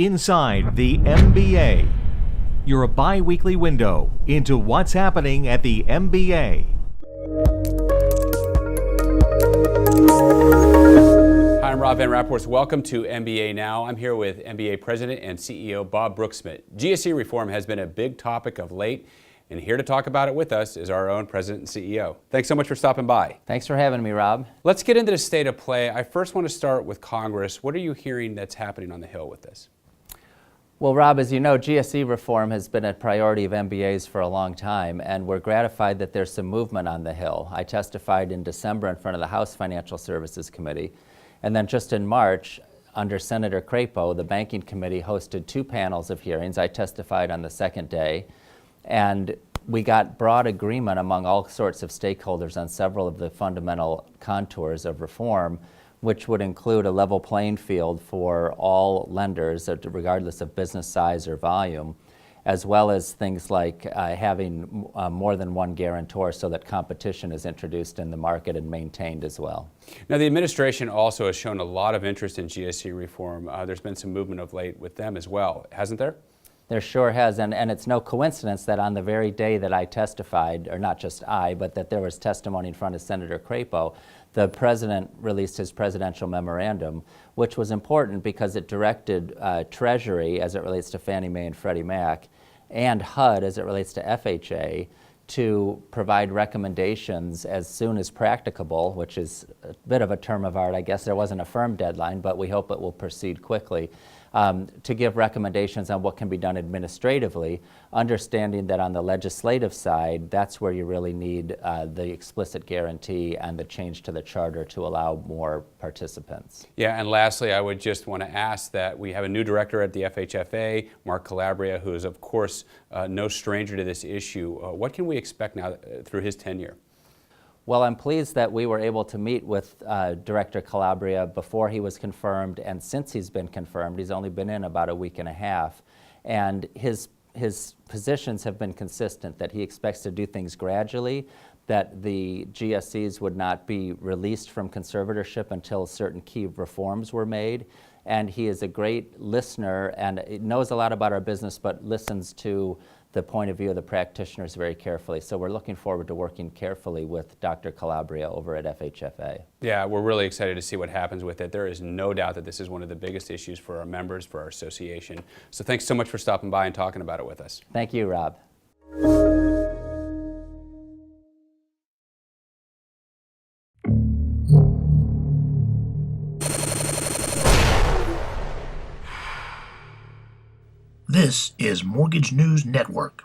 Inside the MBA, your bi-weekly window into what's happening at the MBA. Hi, I'm Rob Van Rapports. Welcome to MBA Now. I'm here with MBA President and CEO Bob Broeksmit. GSE reform has been a big topic of late, and here to talk about it with us is our own President and CEO. Thanks so much for stopping by. Thanks for having me, Rob. Let's get into the state of play. I first want to start with Congress. What are you hearing that's happening on the Hill with this? Well, Rob, as you know, GSE reform has been a priority of MBAs for a long time, and we're gratified that there's some movement on the Hill. I testified in December in front of the House Financial Services Committee, and then just in March, under Senator Crapo, the Banking Committee hosted 2 panels of hearings. I testified on the second day, and we got broad agreement among all sorts of stakeholders on several of the fundamental contours of reform, which would include a level playing field for all lenders, regardless of business size or volume, as well as things like having more than one guarantor so that competition is introduced in the market and maintained as well. Now, the administration also has shown a lot of interest in GSE reform. There's been some movement of late with them as well, hasn't there? There sure has, and it's no coincidence that on the very day that I testified, or not just I, but that there was testimony in front of Senator Crapo, the President released his presidential memorandum, which was important because it directed Treasury, as it relates to Fannie Mae and Freddie Mac, and HUD, as it relates to FHA, to provide recommendations as soon as practicable, which is a bit of a term of art. I guess there wasn't a firm deadline, but we hope it will proceed quickly, to give recommendations on what can be done administratively, understanding that on the legislative side, that's where you really need the explicit guarantee and the change to the charter to allow more participants. Yeah, and lastly, I would just want to ask that we have a new director at the FHFA, Mark Calabria, who is, of course, no stranger to this issue. What can we expect now through his tenure? Well, I'm pleased that we were able to meet with Director Calabria before he was confirmed, and since he's been confirmed. He's only been in about a week and a half, and his positions have been consistent, that he expects to do things gradually, that the GSEs would not be released from conservatorship until certain key reforms were made, and he is a great listener and knows a lot about our business, but listens to the point of view of the practitioners very carefully. So we're looking forward to working carefully with Dr. Calabria over at FHFA. Yeah, we're really excited to see what happens with it. There is no doubt that this is one of the biggest issues for our members, for our association. So thanks so much for stopping by and talking about it with us. Thank you, Rob. This is Mortgage News Network.